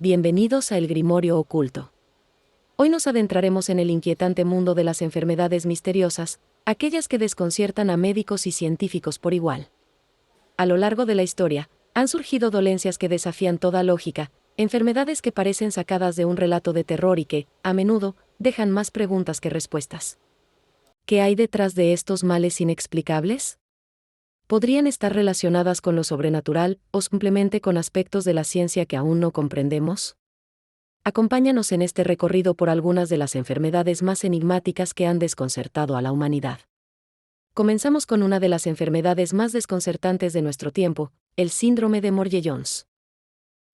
Bienvenidos a El Grimorio Oculto. Hoy nos adentraremos en el inquietante mundo de las enfermedades misteriosas, aquellas que desconciertan a médicos y científicos por igual. A lo largo de la historia, han surgido dolencias que desafían toda lógica, enfermedades que parecen sacadas de un relato de terror y que, a menudo, dejan más preguntas que respuestas. ¿Qué hay detrás de estos males inexplicables? ¿Podrían estar relacionadas con lo sobrenatural o simplemente con aspectos de la ciencia que aún no comprendemos? Acompáñanos en este recorrido por algunas de las enfermedades más enigmáticas que han desconcertado a la humanidad. Comenzamos con una de las enfermedades más desconcertantes de nuestro tiempo, el síndrome de Morgellons.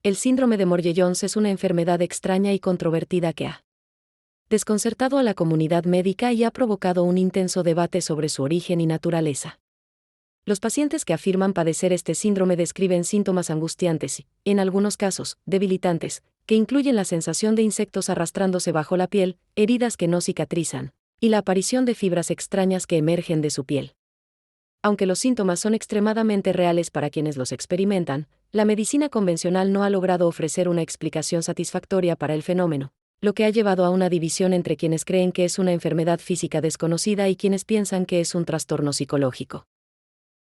El síndrome de Morgellons es una enfermedad extraña y controvertida que ha desconcertado a la comunidad médica y ha provocado un intenso debate sobre su origen y naturaleza. Los pacientes que afirman padecer este síndrome describen síntomas angustiantes y, en algunos casos, debilitantes, que incluyen la sensación de insectos arrastrándose bajo la piel, heridas que no cicatrizan, y la aparición de fibras extrañas que emergen de su piel. Aunque los síntomas son extremadamente reales para quienes los experimentan, la medicina convencional no ha logrado ofrecer una explicación satisfactoria para el fenómeno, lo que ha llevado a una división entre quienes creen que es una enfermedad física desconocida y quienes piensan que es un trastorno psicológico.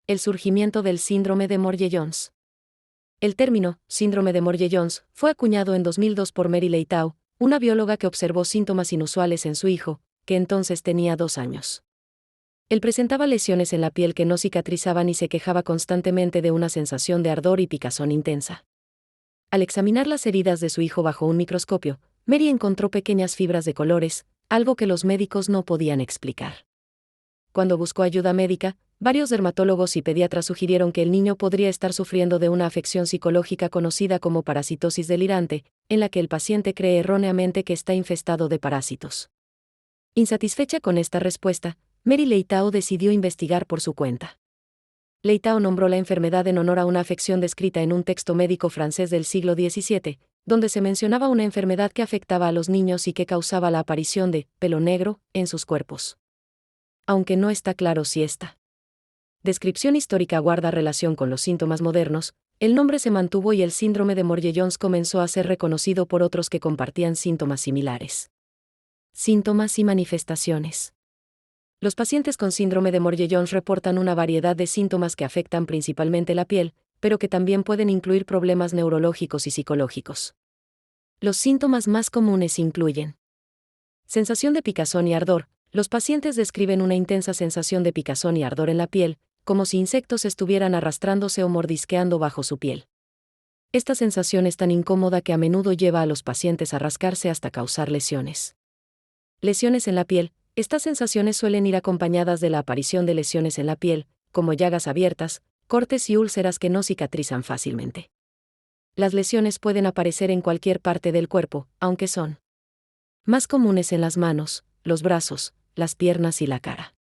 El surgimiento del síndrome de Morgellons. El término, síndrome de Morgellons, fue acuñado en 2002 por Mary Leitao, una bióloga que observó síntomas inusuales en su hijo, que entonces tenía 2 años. Él presentaba lesiones en la piel que no cicatrizaban y se quejaba constantemente de una sensación de ardor y picazón intensa. Al examinar las heridas de su hijo bajo un microscopio, Mary encontró pequeñas fibras de colores, algo que los médicos no podían explicar. Cuando buscó ayuda médica, varios dermatólogos y pediatras sugirieron que el niño podría estar sufriendo de una afección psicológica conocida como parasitosis delirante, en la que el paciente cree erróneamente que está infestado de parásitos. Insatisfecha con esta respuesta, Mary Leitao decidió investigar por su cuenta. Leitao nombró la enfermedad en honor a una afección descrita en un texto médico francés del siglo XVII, donde se mencionaba una enfermedad que afectaba a los niños y que causaba la aparición de pelo negro en sus cuerpos. Aunque no está claro si esta descripción histórica guarda relación con los síntomas modernos, el nombre se mantuvo y el síndrome de Morgellons comenzó a ser reconocido por otros que compartían síntomas similares. Síntomas y manifestaciones. Los pacientes con síndrome de Morgellons reportan una variedad de síntomas que afectan principalmente la piel, pero que también pueden incluir problemas neurológicos y psicológicos. Los síntomas más comunes incluyen sensación de picazón y ardor. Los pacientes describen una intensa sensación de picazón y ardor en la piel, como si insectos estuvieran arrastrándose o mordisqueando bajo su piel. Esta sensación es tan incómoda que a menudo lleva a los pacientes a rascarse hasta causar lesiones. Lesiones en la piel. Estas sensaciones suelen ir acompañadas de la aparición de lesiones en la piel, como llagas abiertas, cortes y úlceras que no cicatrizan fácilmente. Las lesiones pueden aparecer en cualquier parte del cuerpo, aunque son más comunes en las manos, los brazos, las piernas y la cara.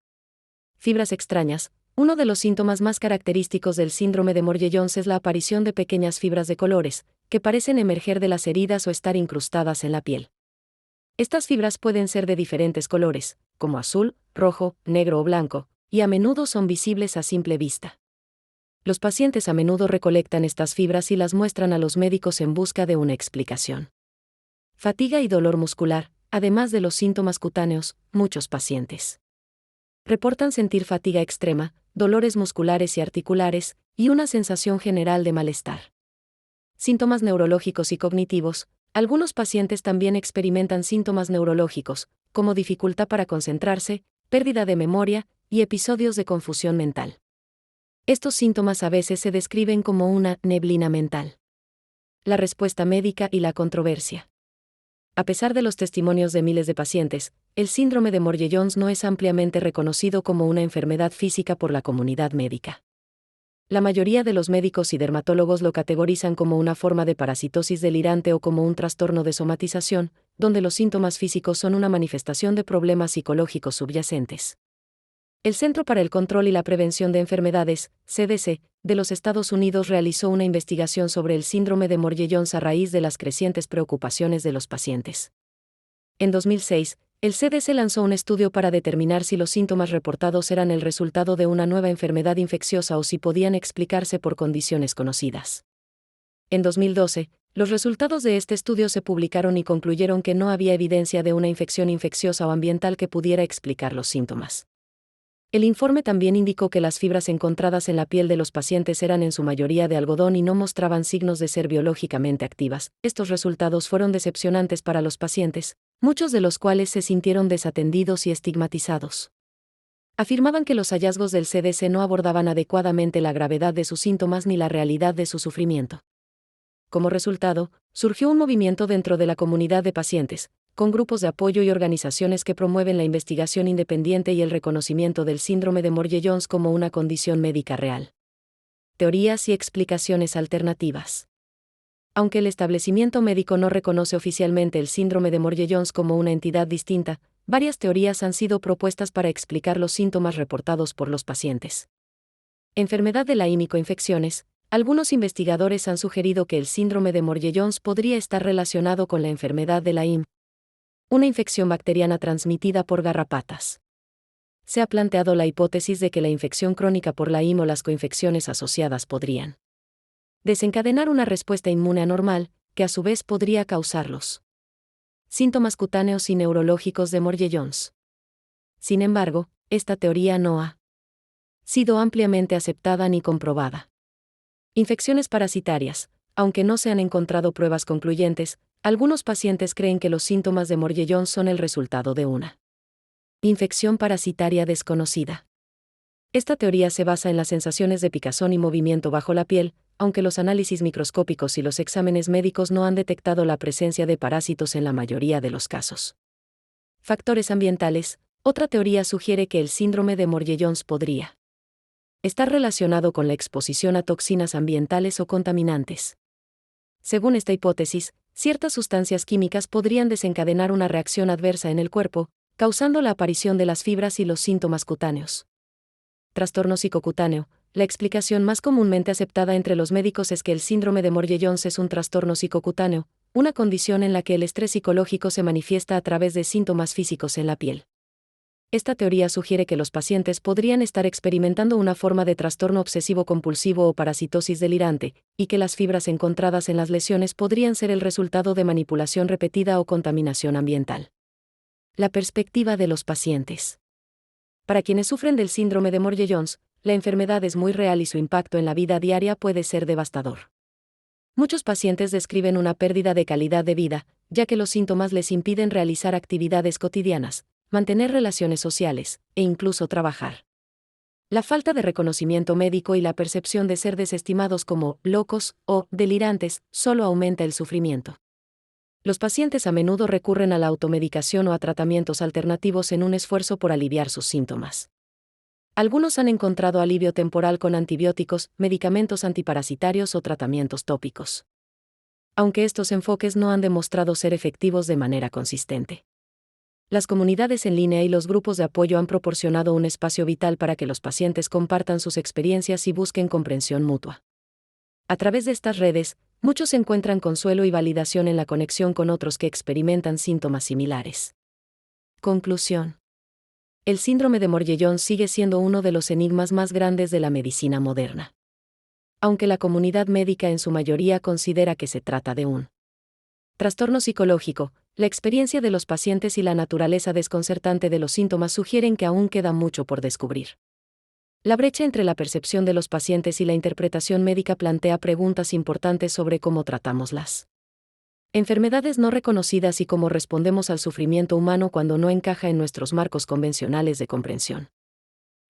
Fibras extrañas. Uno de los síntomas más característicos del síndrome de Morgellons es la aparición de pequeñas fibras de colores, que parecen emerger de las heridas o estar incrustadas en la piel. Estas fibras pueden ser de diferentes colores, como azul, rojo, negro o blanco, y a menudo son visibles a simple vista. Los pacientes a menudo recolectan estas fibras y las muestran a los médicos en busca de una explicación. Fatiga y dolor muscular. Además de los síntomas cutáneos, muchos pacientes reportan sentir fatiga extrema, dolores musculares y articulares, y una sensación general de malestar. Síntomas neurológicos y cognitivos. Algunos pacientes también experimentan síntomas neurológicos, como dificultad para concentrarse, pérdida de memoria, y episodios de confusión mental. Estos síntomas a veces se describen como una neblina mental. La respuesta médica y la controversia. A pesar de los testimonios de miles de pacientes, el síndrome de Morgellons no es ampliamente reconocido como una enfermedad física por la comunidad médica. La mayoría de los médicos y dermatólogos lo categorizan como una forma de parasitosis delirante o como un trastorno de somatización, donde los síntomas físicos son una manifestación de problemas psicológicos subyacentes. El Centro para el Control y la Prevención de Enfermedades, CDC, de los Estados Unidos realizó una investigación sobre el síndrome de Morgellons a raíz de las crecientes preocupaciones de los pacientes. En 2006, el CDC lanzó un estudio para determinar si los síntomas reportados eran el resultado de una nueva enfermedad infecciosa o si podían explicarse por condiciones conocidas. En 2012, Los resultados de este estudio se publicaron y concluyeron que no había evidencia de una infección infecciosa o ambiental que pudiera explicar los síntomas. El informe también indicó que las fibras encontradas en la piel de los pacientes eran en su mayoría de algodón y no mostraban signos de ser biológicamente activas. Estos resultados fueron decepcionantes para los pacientes, muchos de los cuales se sintieron desatendidos y estigmatizados. Afirmaban que los hallazgos del CDC no abordaban adecuadamente la gravedad de sus síntomas ni la realidad de su sufrimiento. Como resultado, surgió un movimiento dentro de la comunidad de pacientes, con grupos de apoyo y organizaciones que promueven la investigación independiente y el reconocimiento del síndrome de Morgellons como una condición médica real. Teorías y explicaciones alternativas. Aunque el establecimiento médico no reconoce oficialmente el síndrome de Morgellons como una entidad distinta, varias teorías han sido propuestas para explicar los síntomas reportados por los pacientes. Enfermedad de Lyme y coinfecciones. Algunos investigadores han sugerido que el síndrome de Morgellons podría estar relacionado con la enfermedad de Lyme, una infección bacteriana transmitida por garrapatas. Se ha planteado la hipótesis de que la infección crónica por Lyme o las coinfecciones asociadas podrían desencadenar una respuesta inmune anormal, que a su vez podría causarlos síntomas cutáneos y neurológicos de Morgellons. Sin embargo, esta teoría no ha sido ampliamente aceptada ni comprobada. Infecciones parasitarias. Aunque no se han encontrado pruebas concluyentes, algunos pacientes creen que los síntomas de Morgellons son el resultado de una infección parasitaria desconocida. Esta teoría se basa en las sensaciones de picazón y movimiento bajo la piel, aunque los análisis microscópicos y los exámenes médicos no han detectado la presencia de parásitos en la mayoría de los casos. Factores ambientales. Otra teoría sugiere que el síndrome de Morgellons podría estar relacionado con la exposición a toxinas ambientales o contaminantes. Según esta hipótesis, ciertas sustancias químicas podrían desencadenar una reacción adversa en el cuerpo, causando la aparición de las fibras y los síntomas cutáneos. Trastorno psicocutáneo. La explicación más comúnmente aceptada entre los médicos es que el síndrome de Morgellons es un trastorno psicocutáneo, una condición en la que el estrés psicológico se manifiesta a través de síntomas físicos en la piel. Esta teoría sugiere que los pacientes podrían estar experimentando una forma de trastorno obsesivo-compulsivo o parasitosis delirante, y que las fibras encontradas en las lesiones podrían ser el resultado de manipulación repetida o contaminación ambiental. La perspectiva de los pacientes. Para quienes sufren del síndrome de Morgellons, la enfermedad es muy real y su impacto en la vida diaria puede ser devastador. Muchos pacientes describen una pérdida de calidad de vida, ya que los síntomas les impiden realizar actividades cotidianas, mantener relaciones sociales, e incluso trabajar. La falta de reconocimiento médico y la percepción de ser desestimados como locos o delirantes solo aumenta el sufrimiento. Los pacientes a menudo recurren a la automedicación o a tratamientos alternativos en un esfuerzo por aliviar sus síntomas. Algunos han encontrado alivio temporal con antibióticos, medicamentos antiparasitarios o tratamientos tópicos. Aunque estos enfoques no han demostrado ser efectivos de manera consistente. Las comunidades en línea y los grupos de apoyo han proporcionado un espacio vital para que los pacientes compartan sus experiencias y busquen comprensión mutua. A través de estas redes, muchos encuentran consuelo y validación en la conexión con otros que experimentan síntomas similares. Conclusión. El síndrome de Morgellons sigue siendo uno de los enigmas más grandes de la medicina moderna. Aunque la comunidad médica en su mayoría considera que se trata de un trastorno psicológico, la experiencia de los pacientes y la naturaleza desconcertante de los síntomas sugieren que aún queda mucho por descubrir. La brecha entre la percepción de los pacientes y la interpretación médica plantea preguntas importantes sobre cómo tratamos las enfermedades no reconocidas y cómo respondemos al sufrimiento humano cuando no encaja en nuestros marcos convencionales de comprensión.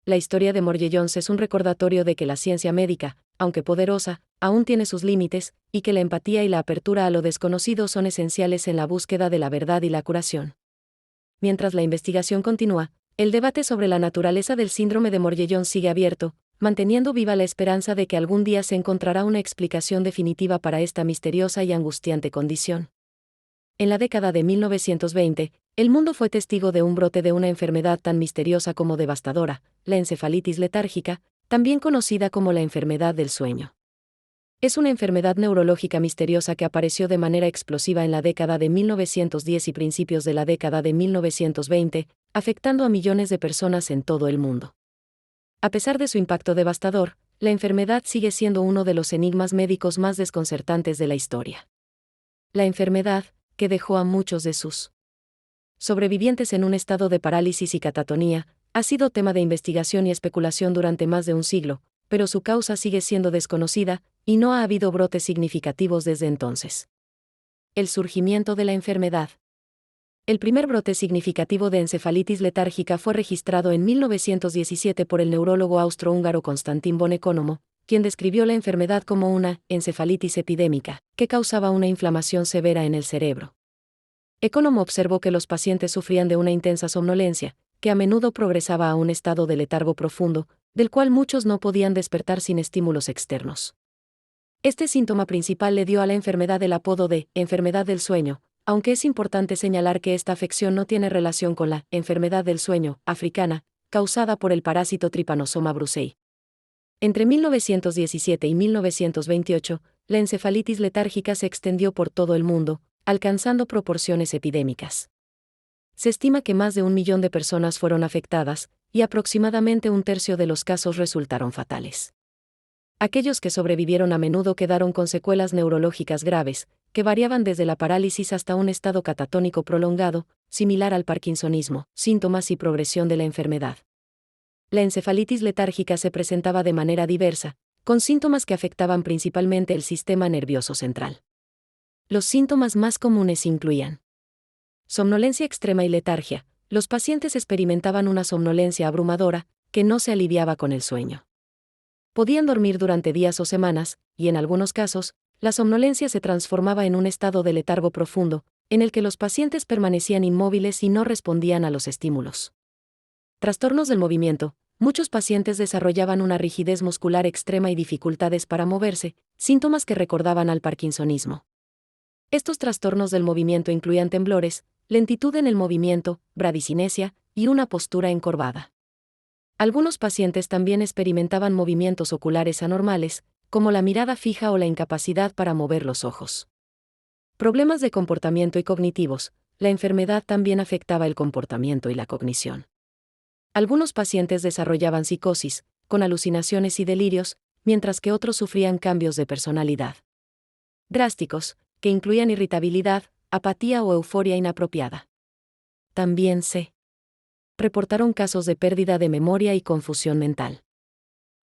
La historia de Morgellons es un recordatorio de que la ciencia médica, aunque poderosa, aún tiene sus límites, y que la empatía y la apertura a lo desconocido son esenciales en la búsqueda de la verdad y la curación. Mientras la investigación continúa, el debate sobre la naturaleza del síndrome de Morgellons sigue abierto, manteniendo viva la esperanza de que algún día se encontrará una explicación definitiva para esta misteriosa y angustiante condición. En la década de 1920, el mundo fue testigo de un brote de una enfermedad tan misteriosa como devastadora, la encefalitis letárgica, también conocida como la enfermedad del sueño. Es una enfermedad neurológica misteriosa que apareció de manera explosiva en la década de 1910 y principios de la década de 1920, afectando a millones de personas en todo el mundo. A pesar de su impacto devastador, la enfermedad sigue siendo uno de los enigmas médicos más desconcertantes de la historia. la enfermedad, que dejó a muchos de sus sobrevivientes en un estado de parálisis y catatonía, ha sido tema de investigación y especulación durante más de un siglo, pero su causa sigue siendo desconocida, y no ha habido brotes significativos desde entonces. El surgimiento de la enfermedad. El primer brote significativo de encefalitis letárgica fue registrado en 1917 por el neurólogo austrohúngaro Konstantin von Economo, quien describió la enfermedad como una encefalitis epidémica, que causaba una inflamación severa en el cerebro. Economo observó que los pacientes sufrían de una intensa somnolencia, que a menudo progresaba a un estado de letargo profundo, del cual muchos no podían despertar sin estímulos externos. Este síntoma principal le dio a la enfermedad el apodo de enfermedad del sueño, aunque es importante señalar que esta afección no tiene relación con la enfermedad del sueño africana, causada por el parásito Trypanosoma brucei. Entre 1917 y 1928, la encefalitis letárgica se extendió por todo el mundo, alcanzando proporciones epidémicas. Se estima que más de 1 millón de personas fueron afectadas, y aproximadamente un tercio de los casos resultaron fatales. Aquellos que sobrevivieron a menudo quedaron con secuelas neurológicas graves, que variaban desde la parálisis hasta un estado catatónico prolongado, similar al parkinsonismo, síntomas y progresión de la enfermedad. La encefalitis letárgica se presentaba de manera diversa, con síntomas que afectaban principalmente el sistema nervioso central. Los síntomas más comunes incluían somnolencia extrema y letargia. Los pacientes experimentaban una somnolencia abrumadora, que no se aliviaba con el sueño. Podían dormir durante días o semanas, y en algunos casos, la somnolencia se transformaba en un estado de letargo profundo, en el que los pacientes permanecían inmóviles y no respondían a los estímulos. Trastornos del movimiento. Muchos pacientes desarrollaban una rigidez muscular extrema y dificultades para moverse, síntomas que recordaban al parkinsonismo. Estos trastornos del movimiento incluían temblores, lentitud en el movimiento, bradicinesia y una postura encorvada. Algunos pacientes también experimentaban movimientos oculares anormales, como la mirada fija o la incapacidad para mover los ojos. Problemas de comportamiento y cognitivos. La enfermedad también afectaba el comportamiento y la cognición. Algunos pacientes desarrollaban psicosis, con alucinaciones y delirios, mientras que otros sufrían cambios de personalidad drásticos, que incluían irritabilidad, apatía o euforia inapropiada. También se reportaron casos de pérdida de memoria y confusión mental.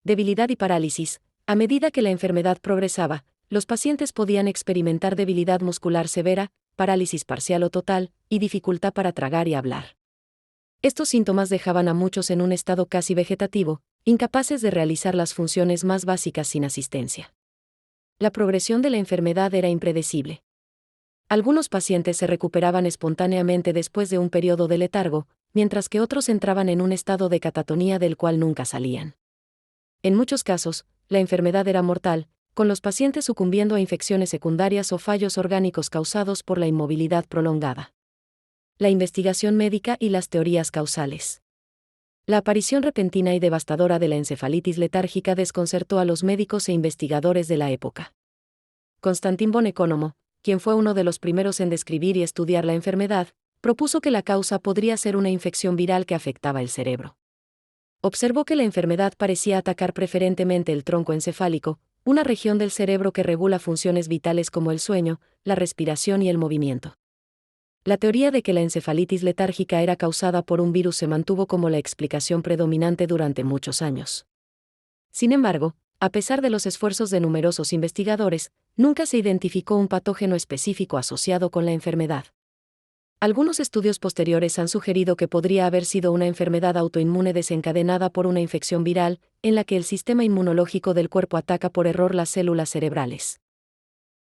Debilidad y parálisis. A medida que la enfermedad progresaba, los pacientes podían experimentar debilidad muscular severa, parálisis parcial o total, y dificultad para tragar y hablar. Estos síntomas dejaban a muchos en un estado casi vegetativo, incapaces de realizar las funciones más básicas sin asistencia. La progresión de la enfermedad era impredecible. Algunos pacientes se recuperaban espontáneamente después de un periodo de letargo, mientras que otros entraban en un estado de catatonía del cual nunca salían. En muchos casos, la enfermedad era mortal, con los pacientes sucumbiendo a infecciones secundarias o fallos orgánicos causados por la inmovilidad prolongada. La investigación médica y las teorías causales. La aparición repentina y devastadora de la encefalitis letárgica desconcertó a los médicos e investigadores de la época. Konstantin von Economo, quien fue uno de los primeros en describir y estudiar la enfermedad, propuso que la causa podría ser una infección viral que afectaba el cerebro. Observó que la enfermedad parecía atacar preferentemente el tronco encefálico, una región del cerebro que regula funciones vitales como el sueño, la respiración y el movimiento. La teoría de que la encefalitis letárgica era causada por un virus se mantuvo como la explicación predominante durante muchos años. Sin embargo, a pesar de los esfuerzos de numerosos investigadores, nunca se identificó un patógeno específico asociado con la enfermedad. Algunos estudios posteriores han sugerido que podría haber sido una enfermedad autoinmune desencadenada por una infección viral, en la que el sistema inmunológico del cuerpo ataca por error las células cerebrales.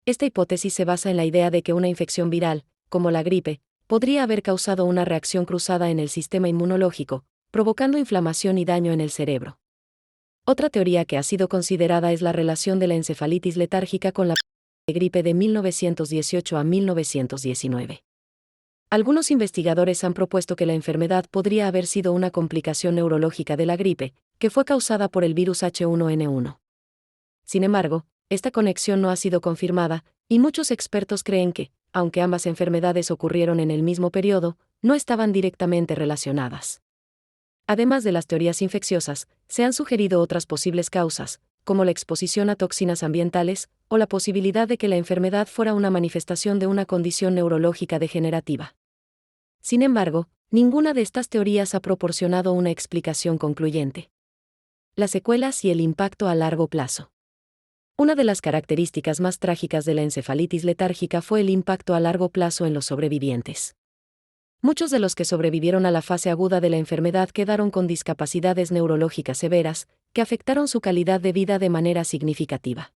Esta hipótesis se basa en la idea de que una infección viral, como la gripe, podría haber causado una reacción cruzada en el sistema inmunológico, provocando inflamación y daño en el cerebro. Otra teoría que ha sido considerada es la relación de la encefalitis letárgica con la gripe de 1918 a 1919. Algunos investigadores han propuesto que la enfermedad podría haber sido una complicación neurológica de la gripe, que fue causada por el virus H1N1. Sin embargo, esta conexión no ha sido confirmada, y muchos expertos creen que, aunque ambas enfermedades ocurrieron en el mismo periodo, no estaban directamente relacionadas. Además de las teorías infecciosas, se han sugerido otras posibles causas, como la exposición a toxinas ambientales, o la posibilidad de que la enfermedad fuera una manifestación de una condición neurológica degenerativa. Sin embargo, ninguna de estas teorías ha proporcionado una explicación concluyente. Las secuelas y el impacto a largo plazo. Una de las características más trágicas de la encefalitis letárgica fue el impacto a largo plazo en los sobrevivientes. Muchos de los que sobrevivieron a la fase aguda de la enfermedad quedaron con discapacidades neurológicas severas, que afectaron su calidad de vida de manera significativa.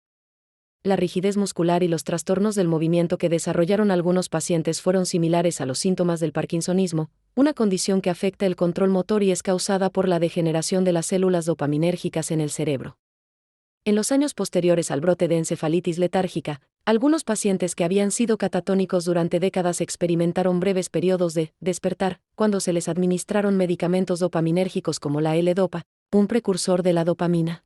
La rigidez muscular y los trastornos del movimiento que desarrollaron algunos pacientes fueron similares a los síntomas del parkinsonismo, una condición que afecta el control motor y es causada por la degeneración de las células dopaminérgicas en el cerebro. En los años posteriores al brote de encefalitis letárgica, algunos pacientes que habían sido catatónicos durante décadas experimentaron breves periodos de despertar, cuando se les administraron medicamentos dopaminérgicos como la L-Dopa, un precursor de la dopamina.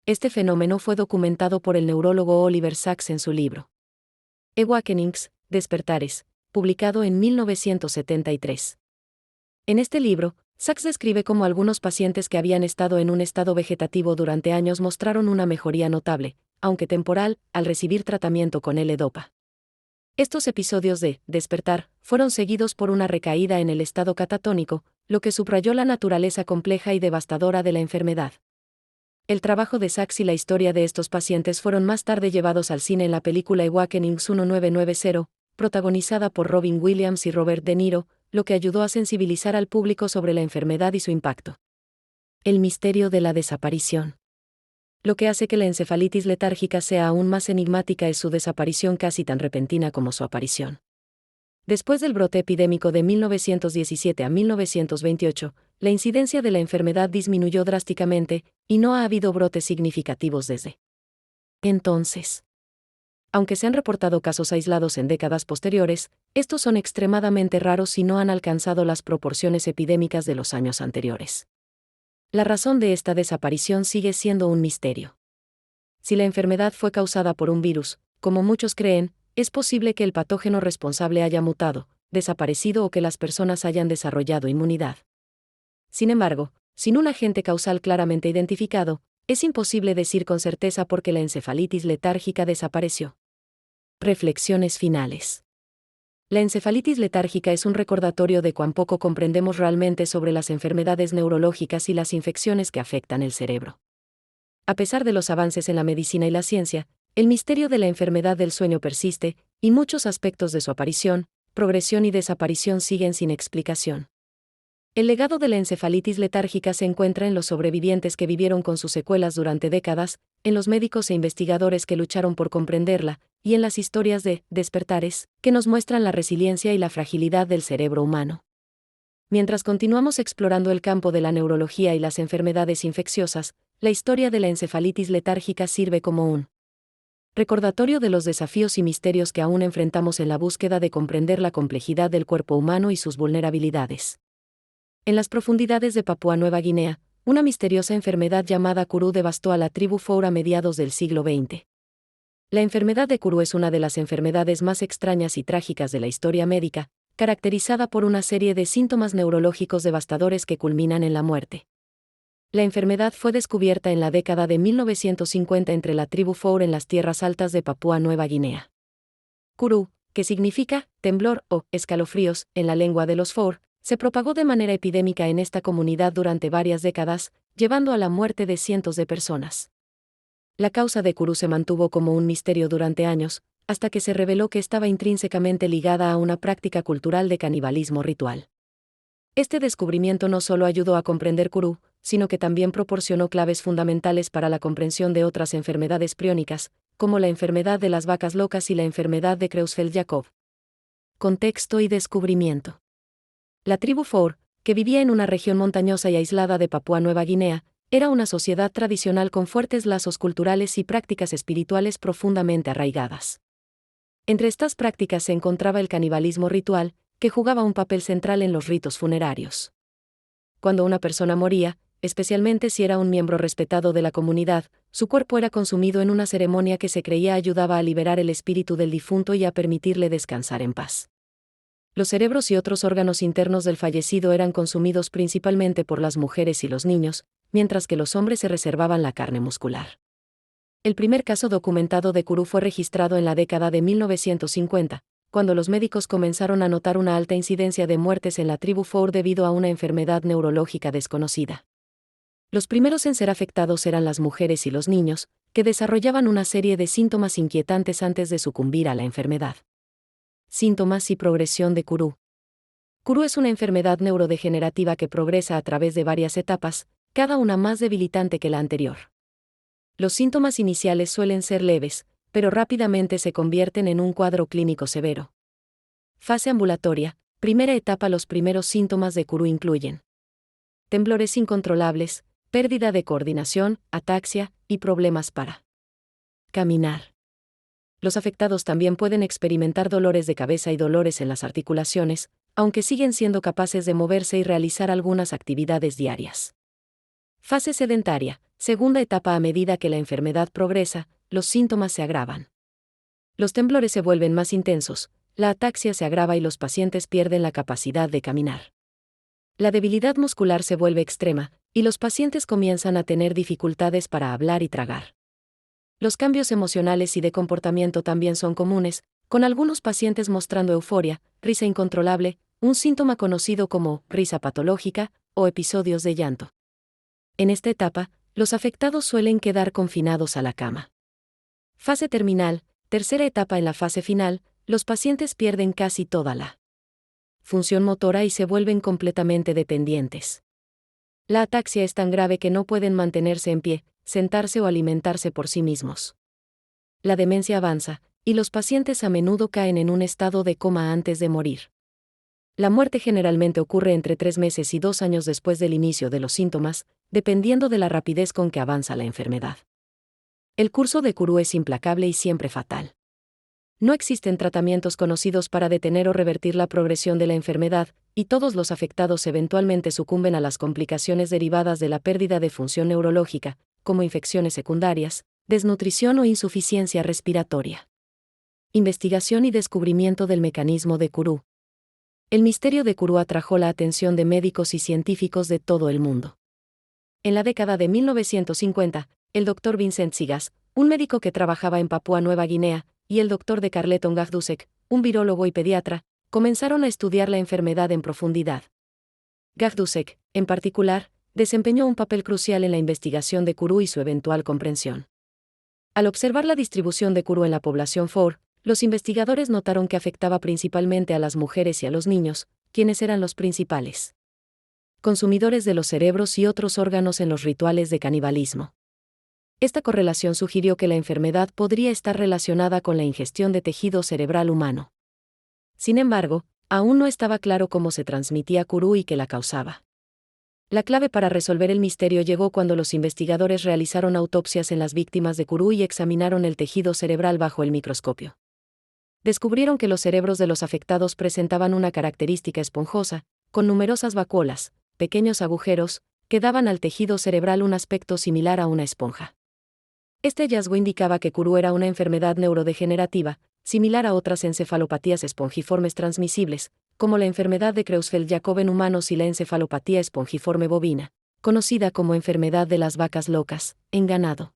Este fenómeno fue documentado por el neurólogo Oliver Sacks en su libro Awakenings, Despertares, publicado en 1973. En este libro, Sacks describe cómo algunos pacientes que habían estado en un estado vegetativo durante años mostraron una mejoría notable, aunque temporal, al recibir tratamiento con L-Dopa. Estos episodios de despertar fueron seguidos por una recaída en el estado catatónico, lo que subrayó la naturaleza compleja y devastadora de la enfermedad. El trabajo de Sacks y la historia de estos pacientes fueron más tarde llevados al cine en la película Awakenings 1990, protagonizada por Robin Williams y Robert De Niro, lo que ayudó a sensibilizar al público sobre la enfermedad y su impacto. El misterio de la desaparición. Lo que hace que la encefalitis letárgica sea aún más enigmática es su desaparición casi tan repentina como su aparición. Después del brote epidémico de 1917 a 1928, la incidencia de la enfermedad disminuyó drásticamente, y no ha habido brotes significativos desde entonces. Aunque se han reportado casos aislados en décadas posteriores, estos son extremadamente raros y no han alcanzado las proporciones epidémicas de los años anteriores. La razón de esta desaparición sigue siendo un misterio. Si la enfermedad fue causada por un virus, como muchos creen, es posible que el patógeno responsable haya mutado, desaparecido o que las personas hayan desarrollado inmunidad. Sin embargo, sin un agente causal claramente identificado, es imposible decir con certeza por qué la encefalitis letárgica desapareció. Reflexiones finales. La encefalitis letárgica es un recordatorio de cuán poco comprendemos realmente sobre las enfermedades neurológicas y las infecciones que afectan el cerebro. A pesar de los avances en la medicina y la ciencia, el misterio de la enfermedad del sueño persiste, y muchos aspectos de su aparición, progresión y desaparición siguen sin explicación. El legado de la encefalitis letárgica se encuentra en los sobrevivientes que vivieron con sus secuelas durante décadas, en los médicos e investigadores que lucharon por comprenderla, y en las historias de despertares, que nos muestran la resiliencia y la fragilidad del cerebro humano. Mientras continuamos explorando el campo de la neurología y las enfermedades infecciosas, la historia de la encefalitis letárgica sirve como un recordatorio de los desafíos y misterios que aún enfrentamos en la búsqueda de comprender la complejidad del cuerpo humano y sus vulnerabilidades. En las profundidades de Papúa Nueva Guinea, una misteriosa enfermedad llamada Kuru devastó a la tribu Four a mediados del siglo XX. La enfermedad de Kuru es una de las enfermedades más extrañas y trágicas de la historia médica, caracterizada por una serie de síntomas neurológicos devastadores que culminan en la muerte. La enfermedad fue descubierta en la década de 1950 entre la tribu Four en las tierras altas de Papúa Nueva Guinea. Kuru, que significa temblor o escalofríos en la lengua de los Four, se propagó de manera epidémica en esta comunidad durante varias décadas, llevando a la muerte de cientos de personas. La causa de Kuru se mantuvo como un misterio durante años, hasta que se reveló que estaba intrínsecamente ligada a una práctica cultural de canibalismo ritual. Este descubrimiento no solo ayudó a comprender Kuru, sino que también proporcionó claves fundamentales para la comprensión de otras enfermedades priónicas, como la enfermedad de las vacas locas y la enfermedad de Creutzfeldt-Jakob. Contexto y descubrimiento. La tribu Four, que vivía en una región montañosa y aislada de Papúa Nueva Guinea, era una sociedad tradicional con fuertes lazos culturales y prácticas espirituales profundamente arraigadas. Entre estas prácticas se encontraba el canibalismo ritual, que jugaba un papel central en los ritos funerarios. Cuando una persona moría, especialmente si era un miembro respetado de la comunidad, su cuerpo era consumido en una ceremonia que se creía ayudaba a liberar el espíritu del difunto y a permitirle descansar en paz. Los cerebros y otros órganos internos del fallecido eran consumidos principalmente por las mujeres y los niños, mientras que los hombres se reservaban la carne muscular. El primer caso documentado de Kuru fue registrado en la década de 1950, cuando los médicos comenzaron a notar una alta incidencia de muertes en la tribu Four debido a una enfermedad neurológica desconocida. Los primeros en ser afectados eran las mujeres y los niños, que desarrollaban una serie de síntomas inquietantes antes de sucumbir a la enfermedad. Síntomas y progresión de Kuru. Kuru es una enfermedad neurodegenerativa que progresa a través de varias etapas, cada una más debilitante que la anterior. Los síntomas iniciales suelen ser leves, pero rápidamente se convierten en un cuadro clínico severo. Fase ambulatoria. Primera etapa. Los primeros síntomas de Kuru incluyen temblores incontrolables, pérdida de coordinación, ataxia y problemas para caminar. Los afectados también pueden experimentar dolores de cabeza y dolores en las articulaciones, aunque siguen siendo capaces de moverse y realizar algunas actividades diarias. Fase sedentaria. Segunda etapa. A medida que la enfermedad progresa, los síntomas se agravan. Los temblores se vuelven más intensos, la ataxia se agrava y los pacientes pierden la capacidad de caminar. La debilidad muscular se vuelve extrema, y los pacientes comienzan a tener dificultades para hablar y tragar. Los cambios emocionales y de comportamiento también son comunes, con algunos pacientes mostrando euforia, risa incontrolable, un síntoma conocido como risa patológica, o episodios de llanto. En esta etapa, los afectados suelen quedar confinados a la cama. Fase terminal. Tercera etapa. En la fase final, los pacientes pierden casi toda la función motora y se vuelven completamente dependientes. La ataxia es tan grave que no pueden mantenerse en pie, sentarse o alimentarse por sí mismos. La demencia avanza, y los pacientes a menudo caen en un estado de coma antes de morir. La muerte generalmente ocurre entre 3 meses y 2 años después del inicio de los síntomas, dependiendo de la rapidez con que avanza la enfermedad. El curso de Kuru es implacable y siempre fatal. No existen tratamientos conocidos para detener o revertir la progresión de la enfermedad, y todos los afectados eventualmente sucumben a las complicaciones derivadas de la pérdida de función neurológica, como infecciones secundarias, desnutrición o insuficiencia respiratoria. Investigación y descubrimiento del mecanismo de Kuru. El misterio de Kuru atrajo la atención de médicos y científicos de todo el mundo. En la década de 1950, el Dr. Vincent Sigas, un médico que trabajaba en Papúa Nueva Guinea, y el Dr. de Carleton Gajdusek, un virólogo y pediatra, comenzaron a estudiar la enfermedad en profundidad. Gajdusek, en particular, desempeñó un papel crucial en la investigación de Kuru y su eventual comprensión. Al observar la distribución de Kuru en la población Four, los investigadores notaron que afectaba principalmente a las mujeres y a los niños, quienes eran los principales consumidores de los cerebros y otros órganos en los rituales de canibalismo. Esta correlación sugirió que la enfermedad podría estar relacionada con la ingestión de tejido cerebral humano. Sin embargo, aún no estaba claro cómo se transmitía Kuru y qué la causaba. La clave para resolver el misterio llegó cuando los investigadores realizaron autopsias en las víctimas de Kuru y examinaron el tejido cerebral bajo el microscopio. Descubrieron que los cerebros de los afectados presentaban una característica esponjosa, con numerosas vacuolas, pequeños agujeros, que daban al tejido cerebral un aspecto similar a una esponja. Este hallazgo indicaba que Kuru era una enfermedad neurodegenerativa, similar a otras encefalopatías espongiformes transmisibles, como la enfermedad de Creutzfeldt-Jakob en humanos y la encefalopatía espongiforme bovina, conocida como enfermedad de las vacas locas, en ganado.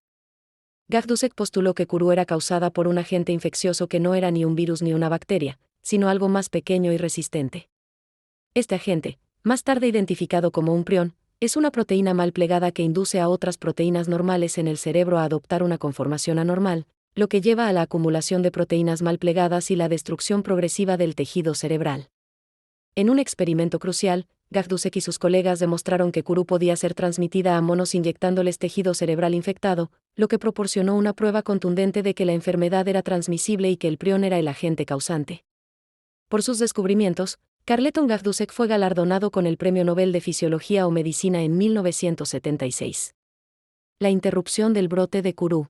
Gajdusek postuló que Kuru era causada por un agente infeccioso que no era ni un virus ni una bacteria, sino algo más pequeño y resistente. Este agente, más tarde identificado como un prión, es una proteína mal plegada que induce a otras proteínas normales en el cerebro a adoptar una conformación anormal, lo que lleva a la acumulación de proteínas mal plegadas y la destrucción progresiva del tejido cerebral. En un experimento crucial, Gajdusek y sus colegas demostraron que Kuru podía ser transmitida a monos inyectándoles tejido cerebral infectado, lo que proporcionó una prueba contundente de que la enfermedad era transmisible y que el prión era el agente causante. Por sus descubrimientos, Carleton Gajdusek fue galardonado con el Premio Nobel de Fisiología o Medicina en 1976. La interrupción del brote de Kuru.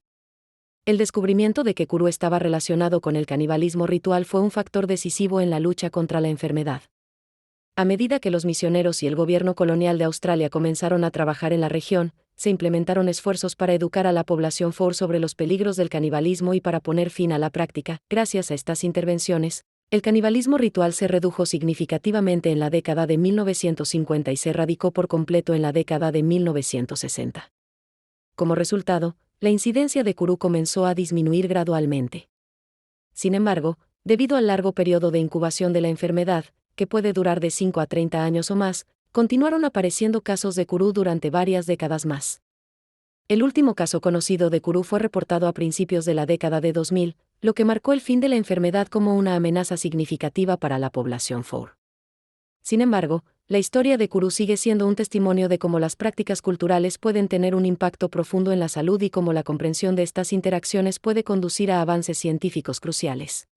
El descubrimiento de que Kuru estaba relacionado con el canibalismo ritual fue un factor decisivo en la lucha contra la enfermedad. A medida que los misioneros y el gobierno colonial de Australia comenzaron a trabajar en la región, se implementaron esfuerzos para educar a la población Four sobre los peligros del canibalismo y para poner fin a la práctica. Gracias a estas intervenciones, el canibalismo ritual se redujo significativamente en la década de 1950 y se erradicó por completo en la década de 1960. Como resultado, la incidencia de Kuru comenzó a disminuir gradualmente. Sin embargo, debido al largo periodo de incubación de la enfermedad, que puede durar de 5 a 30 años o más, continuaron apareciendo casos de Kuru durante varias décadas más. El último caso conocido de Kuru fue reportado a principios de la década de 2000, lo que marcó el fin de la enfermedad como una amenaza significativa para la población FOR. Sin embargo, la historia de Kuru sigue siendo un testimonio de cómo las prácticas culturales pueden tener un impacto profundo en la salud y cómo la comprensión de estas interacciones puede conducir a avances científicos cruciales.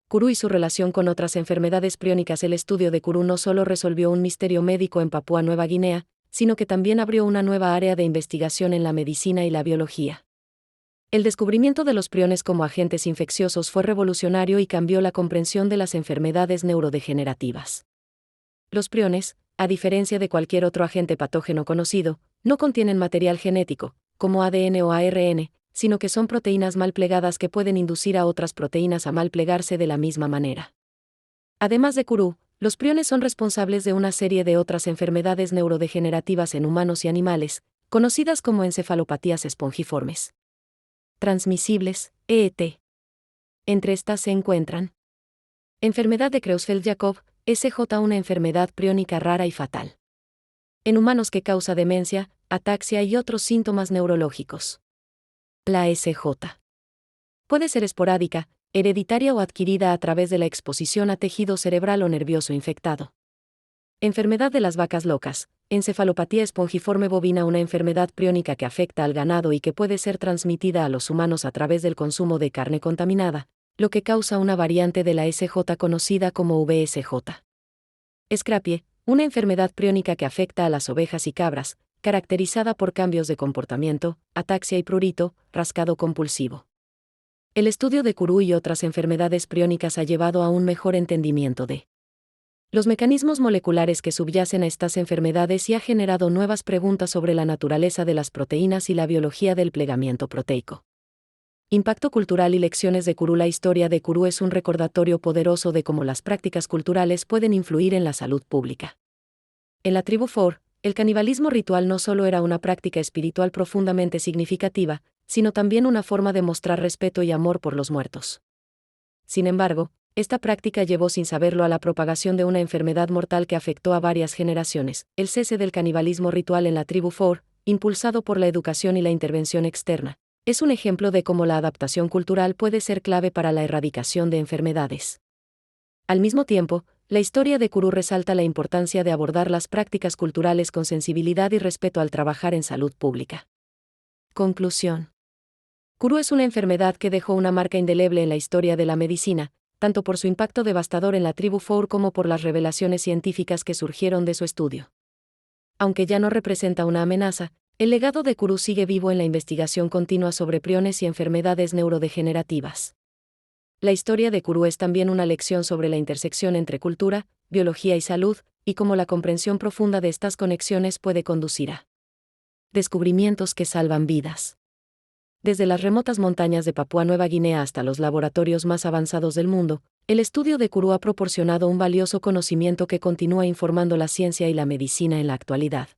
Kuru y su relación con otras enfermedades priónicas. El estudio de Kuru no solo resolvió un misterio médico en Papúa Nueva Guinea, sino que también abrió una nueva área de investigación en la medicina y la biología. El descubrimiento de los priones como agentes infecciosos fue revolucionario y cambió la comprensión de las enfermedades neurodegenerativas. Los priones, a diferencia de cualquier otro agente patógeno conocido, no contienen material genético, como ADN o ARN, sino que son proteínas mal plegadas que pueden inducir a otras proteínas a mal plegarse de la misma manera. Además de Kuru, los priones son responsables de una serie de otras enfermedades neurodegenerativas en humanos y animales, conocidas como encefalopatías espongiformes transmisibles, EET. Entre estas se encuentran enfermedad de Creutzfeldt-Jakob, SJ, una enfermedad priónica rara y fatal. En humanos que causa demencia, ataxia y otros síntomas neurológicos. La SJ puede ser esporádica, hereditaria o adquirida a través de la exposición a tejido cerebral o nervioso infectado. Enfermedad de las vacas locas, encefalopatía espongiforme bovina, una enfermedad priónica que afecta al ganado y que puede ser transmitida a los humanos a través del consumo de carne contaminada, lo que causa una variante de la SJ conocida como VSJ. Scrapie, una enfermedad priónica que afecta a las ovejas y cabras, caracterizada por cambios de comportamiento, ataxia y prurito, rascado compulsivo. El estudio de Kuru y otras enfermedades priónicas ha llevado a un mejor entendimiento de los mecanismos moleculares que subyacen a estas enfermedades y ha generado nuevas preguntas sobre la naturaleza de las proteínas y la biología del plegamiento proteico. Impacto cultural y lecciones de Kuru. La historia de Kuru es un recordatorio poderoso de cómo las prácticas culturales pueden influir en la salud pública. En la tribu FOR, el canibalismo ritual no solo era una práctica espiritual profundamente significativa, sino también una forma de mostrar respeto y amor por los muertos. Sin embargo, esta práctica llevó sin saberlo a la propagación de una enfermedad mortal que afectó a varias generaciones. El cese del canibalismo ritual en la tribu FOR, impulsado por la educación y la intervención externa, es un ejemplo de cómo la adaptación cultural puede ser clave para la erradicación de enfermedades. Al mismo tiempo, la historia de Kuru resalta la importancia de abordar las prácticas culturales con sensibilidad y respeto al trabajar en salud pública. Conclusión. Kuru es una enfermedad que dejó una marca indeleble en la historia de la medicina, tanto por su impacto devastador en la tribu FOR como por las revelaciones científicas que surgieron de su estudio. Aunque ya no representa una amenaza, el legado de Kuru sigue vivo en la investigación continua sobre priones y enfermedades neurodegenerativas. La historia de Kuru es también una lección sobre la intersección entre cultura, biología y salud, y cómo la comprensión profunda de estas conexiones puede conducir a descubrimientos que salvan vidas. Desde las remotas montañas de Papúa Nueva Guinea hasta los laboratorios más avanzados del mundo, el estudio de Kuru ha proporcionado un valioso conocimiento que continúa informando la ciencia y la medicina en la actualidad.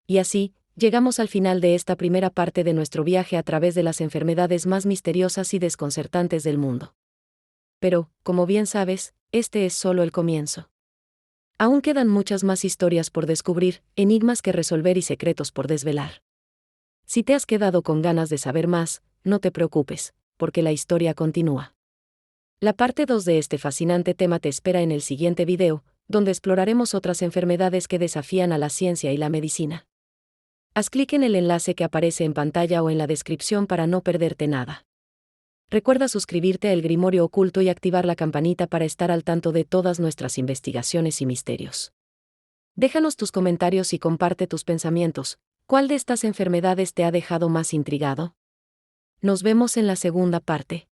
Y así, llegamos al final de esta primera parte de nuestro viaje a través de las enfermedades más misteriosas y desconcertantes del mundo. Pero, como bien sabes, este es solo el comienzo. Aún quedan muchas más historias por descubrir, enigmas que resolver y secretos por desvelar. Si te has quedado con ganas de saber más, no te preocupes, porque la historia continúa. La parte 2 de este fascinante tema te espera en el siguiente video, donde exploraremos otras enfermedades que desafían a la ciencia y la medicina. Haz clic en el enlace que aparece en pantalla o en la descripción para no perderte nada. Recuerda suscribirte a El Grimorio Oculto y activar la campanita para estar al tanto de todas nuestras investigaciones y misterios. Déjanos tus comentarios y comparte tus pensamientos. ¿Cuál de estas enfermedades te ha dejado más intrigado? Nos vemos en la segunda parte.